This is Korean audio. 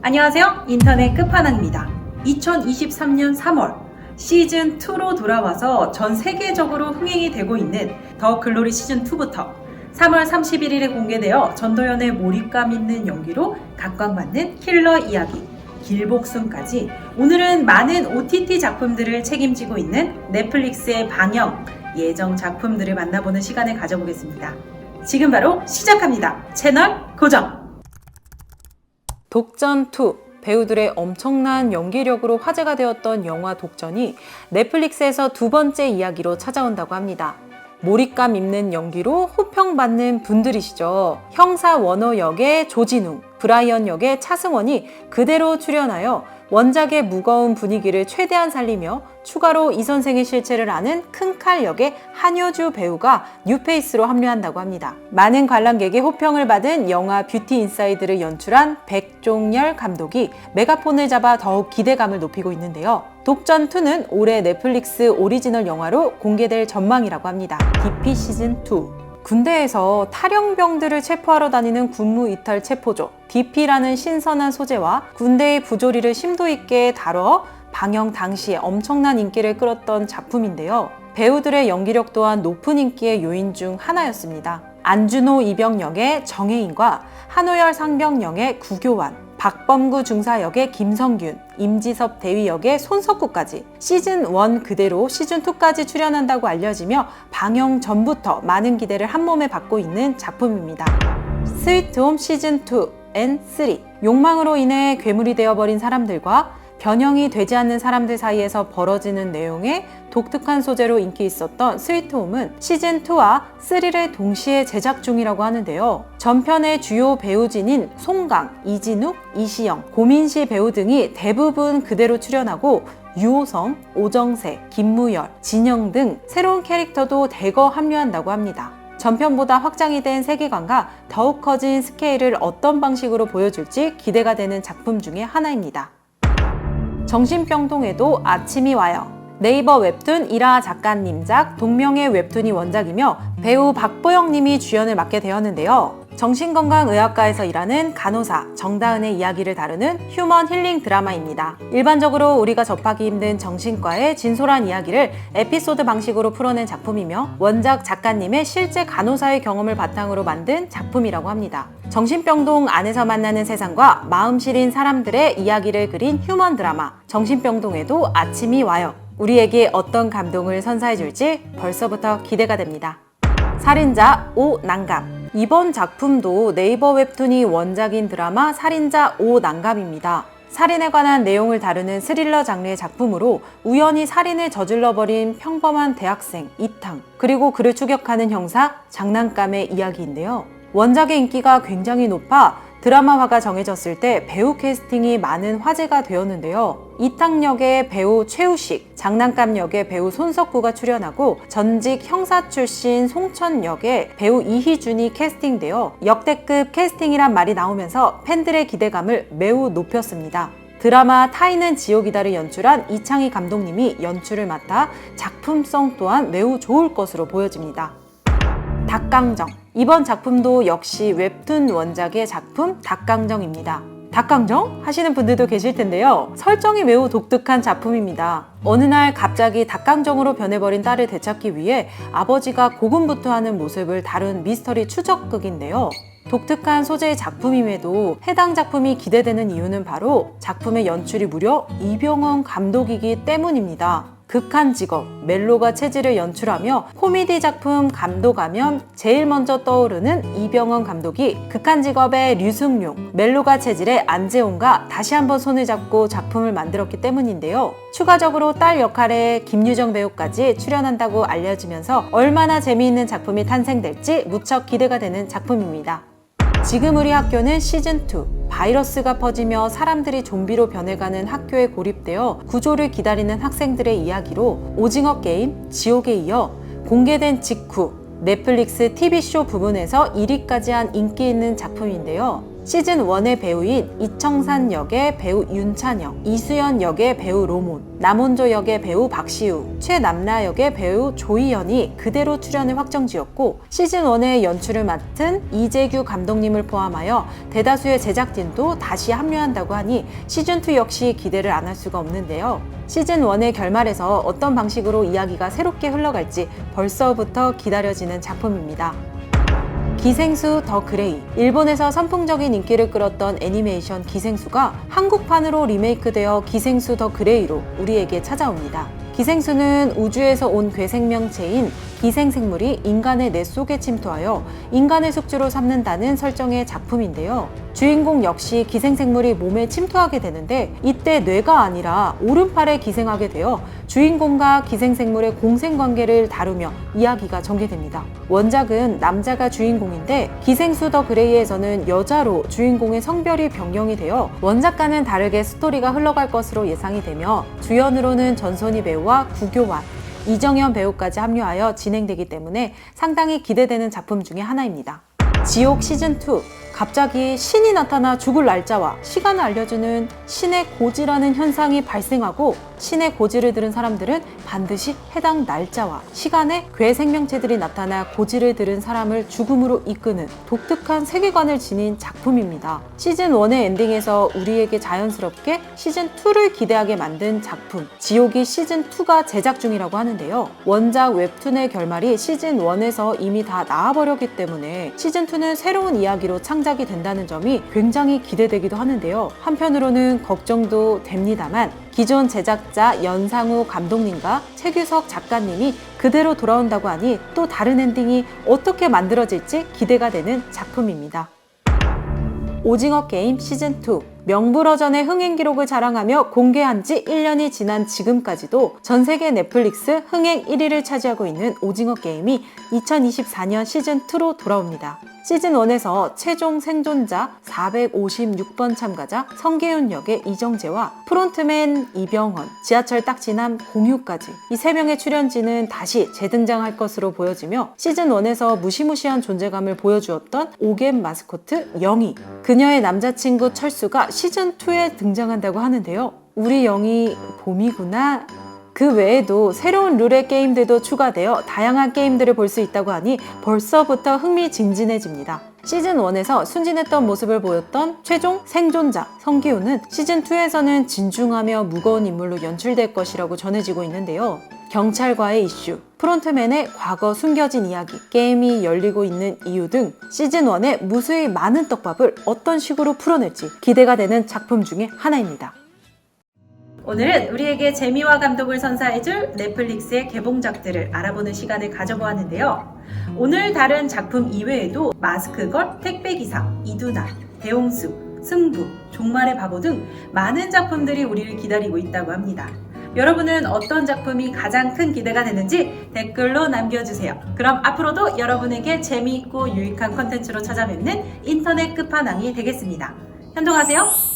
안녕하세요. 인터넷 끝판왕입니다. 2023년 3월 시즌2로 돌아와서 전 세계적으로 흥행이 되고 있는 더 글로리 시즌2부터 3월 31일에 공개되어 전도연의 몰입감 있는 연기로 각광받는 킬러 이야기 길복순까지 오늘은 많은 OTT 작품들을 책임지고 있는 넷플릭스의 방영 예정 작품들을 만나보는 시간을 가져보겠습니다. 지금 바로 시작합니다. 채널 고정! 독전2 배우들의 엄청난 연기력으로 화제가 되었던 영화 독전이 넷플릭스에서 두 번째 이야기로 찾아온다고 합니다. 몰입감 있는 연기로 호평받는 분들이시죠. 형사 원호 역의 조진웅, 브라이언 역의 차승원이 그대로 출연하여 원작의 무거운 분위기를 최대한 살리며 추가로 이 선생의 실체를 아는 큰칼 역의 한효주 배우가 뉴페이스로 합류한다고 합니다. 많은 관람객의 호평을 받은 영화 뷰티 인사이드를 연출한 백종열 감독이 메가폰을 잡아 더욱 기대감을 높이고 있는데요. 독전2는 올해 넷플릭스 오리지널 영화로 공개될 전망이라고 합니다. DP 시즌2 군대에서 탈영병들을 체포하러 다니는 군무이탈 체포조 DP라는 신선한 소재와 군대의 부조리를 심도 있게 다뤄 방영 당시에 엄청난 인기를 끌었던 작품인데요. 배우들의 연기력 또한 높은 인기의 요인 중 하나였습니다. 안준호 이병 역의 정혜인과 한호열 상병 역의 구교환, 박범구 중사 역의 김성균, 임지섭 대위 역의 손석구까지 시즌1 그대로 시즌2까지 출연한다고 알려지며 방영 전부터 많은 기대를 한몸에 받고 있는 작품입니다. 스위트홈 시즌2 앤 3 욕망으로 인해 괴물이 되어버린 사람들과 변형이 되지 않는 사람들 사이에서 벌어지는 내용의 독특한 소재로 인기 있었던 스위트홈은 시즌2와 3를 동시에 제작 중이라고 하는데요. 전편의 주요 배우진인 송강, 이진욱, 이시영, 고민시 배우 등이 대부분 그대로 출연하고 유호성, 오정세, 김무열, 진영 등 새로운 캐릭터도 대거 합류한다고 합니다. 전편보다 확장이 된 세계관과 더욱 커진 스케일을 어떤 방식으로 보여줄지 기대가 되는 작품 중에 하나입니다. 정신병동에도 아침이 와요. 네이버 웹툰 이라 작가님작 동명의 웹툰이 원작이며 배우 박보영 님이 주연을 맡게 되었는데요. 정신건강의학과에서 일하는 간호사 정다은의 이야기를 다루는 휴먼 힐링 드라마입니다. 일반적으로 우리가 접하기 힘든 정신과의 진솔한 이야기를 에피소드 방식으로 풀어낸 작품이며 원작 작가님의 실제 간호사의 경험을 바탕으로 만든 작품이라고 합니다. 정신병동 안에서 만나는 세상과 마음 시린 사람들의 이야기를 그린 휴먼 드라마 정신병동에도 아침이 와요. 우리에게 어떤 감동을 선사해줄지 벌써부터 기대가 됩니다. 살인자 오난감 이번 작품도 네이버 웹툰이 원작인 드라마 살인자 오난감입니다. 살인에 관한 내용을 다루는 스릴러 장르의 작품으로 우연히 살인을 저질러버린 평범한 대학생 이탕 그리고 그를 추격하는 형사 장난감의 이야기인데요. 원작의 인기가 굉장히 높아 드라마화가 정해졌을 때 배우 캐스팅이 많은 화제가 되었는데요. 이탕 역의 배우 최우식, 장난감 역의 배우 손석구가 출연하고 전직 형사 출신 송천 역의 배우 이희준이 캐스팅되어 역대급 캐스팅이란 말이 나오면서 팬들의 기대감을 매우 높였습니다. 드라마 타인은 지옥이다를 연출한 이창희 감독님이 연출을 맡아 작품성 또한 매우 좋을 것으로 보여집니다. 닭강정 이번 작품도 역시 웹툰 원작의 작품 닭강정입니다. 닭강정? 하시는 분들도 계실 텐데요. 설정이 매우 독특한 작품입니다. 어느 날 갑자기 닭강정으로 변해버린 딸을 되찾기 위해 아버지가 고군분투하는 모습을 다룬 미스터리 추적극인데요. 독특한 소재의 작품임에도 해당 작품이 기대되는 이유는 바로 작품의 연출이 무려 이병헌 감독이기 때문입니다. 극한 직업, 멜로가 체질을 연출하며 코미디 작품 감독하면 제일 먼저 떠오르는 이병헌 감독이 극한 직업의 류승룡, 멜로가 체질의 안재홍과 다시 한번 손을 잡고 작품을 만들었기 때문인데요. 추가적으로 딸 역할에 김유정 배우까지 출연한다고 알려지면서 얼마나 재미있는 작품이 탄생될지 무척 기대가 되는 작품입니다. 지금 우리 학교는 시즌2 바이러스가 퍼지며 사람들이 좀비로 변해가는 학교에 고립되어 구조를 기다리는 학생들의 이야기로 오징어 게임, 지옥에 이어 공개된 직후 넷플릭스 TV쇼 부분에서 1위까지 한 인기 있는 작품인데요. 시즌 1의 배우인 이청산 역의 배우 윤찬영, 이수연 역의 배우 로몬, 남원조 역의 배우 박시우, 최남라 역의 배우 조희연이 그대로 출연을 확정지었고, 시즌 1의 연출을 맡은 이재규 감독님을 포함하여 대다수의 제작진도 다시 합류한다고 하니 시즌 2 역시 기대를 안 할 수가 없는데요. 시즌 1의 결말에서 어떤 방식으로 이야기가 새롭게 흘러갈지 벌써부터 기다려지는 작품입니다. 기생수 더 그레이. 일본에서 선풍적인 인기를 끌었던 애니메이션 기생수가 한국판으로 리메이크되어 기생수 더 그레이로 우리에게 찾아옵니다. 기생수는 우주에서 온 괴생명체인 기생생물이 인간의 뇌 속에 침투하여 인간의 숙주로 삼는다는 설정의 작품인데요. 주인공 역시 기생생물이 몸에 침투하게 되는데 이때 뇌가 아니라 오른팔에 기생하게 되어 주인공과 기생생물의 공생관계를 다루며 이야기가 전개됩니다. 원작은 남자가 주인공인데 기생수 더 그레이에서는 여자로 주인공의 성별이 변경이 되어 원작과는 다르게 스토리가 흘러갈 것으로 예상이 되며 주연으로는 전소니 배우와 구교환, 이정현 배우까지 합류하여 진행되기 때문에 상당히 기대되는 작품 중에 하나입니다. 지옥 시즌2. 갑자기 신이 나타나 죽을 날짜와 시간을 알려주는 신의 고지라는 현상이 발생하고 신의 고지를 들은 사람들은 반드시 해당 날짜와 시간에 괴 생명체들이 나타나 고지를 들은 사람을 죽음으로 이끄는 독특한 세계관을 지닌 작품입니다. 시즌 1의 엔딩에서 우리에게 자연스럽게 시즌 2를 기대하게 만든 작품, 지옥이 시즌 2가 제작 중이라고 하는데요. 원작 웹툰의 결말이 시즌 1에서 이미 다 나와버렸기 때문에 시즌 2는 새로운 이야기로 창작이 된다는 점이 굉장히 기대되기도 하는데요. 한편으로는 걱정도 됩니다만 기존 제작자 연상우 감독님과 최규석 작가님이 그대로 돌아온다고 하니 또 다른 엔딩이 어떻게 만들어질지 기대가 되는 작품입니다. 오징어 게임 시즌2. 명불허전의 흥행 기록을 자랑하며 공개한 지 1년이 지난 지금까지도 전 세계 넷플릭스 흥행 1위를 차지하고 있는 오징어 게임이 2024년 시즌2로 돌아옵니다. 시즌1에서 최종 생존자 456번 참가자 성계훈 역의 이정재와 프론트맨 이병헌, 지하철 딱 지남 공유까지 이 3명의 출연진은 다시 재등장할 것으로 보여지며 시즌1에서 무시무시한 존재감을 보여주었던 오겜 마스코트 영희, 그녀의 남자친구 철수가 시즌2에 등장한다고 하는데요. 우리 영희 봄이구나. 그 외에도 새로운 룰의 게임들도 추가되어 다양한 게임들을 볼 수 있다고 하니 벌써부터 흥미진진해집니다. 시즌1에서 순진했던 모습을 보였던 최종 생존자 성기훈은 시즌2에서는 진중하며 무거운 인물로 연출될 것이라고 전해지고 있는데요. 경찰과의 이슈, 프론트맨의 과거 숨겨진 이야기, 게임이 열리고 있는 이유 등 시즌1의 무수히 많은 떡밥을 어떤 식으로 풀어낼지 기대가 되는 작품 중에 하나입니다. 오늘은 우리에게 재미와 감동을 선사해줄 넷플릭스의 개봉작들을 알아보는 시간을 가져보았는데요. 오늘 다른 작품 이외에도 마스크걸, 택배기사, 이두나, 대홍수, 승부, 종말의 바보 등 많은 작품들이 우리를 기다리고 있다고 합니다. 여러분은 어떤 작품이 가장 큰 기대가 되는지 댓글로 남겨주세요. 그럼 앞으로도 여러분에게 재미있고 유익한 컨텐츠로 찾아뵙는 인터넷 끝판왕이 되겠습니다. 현동하세요.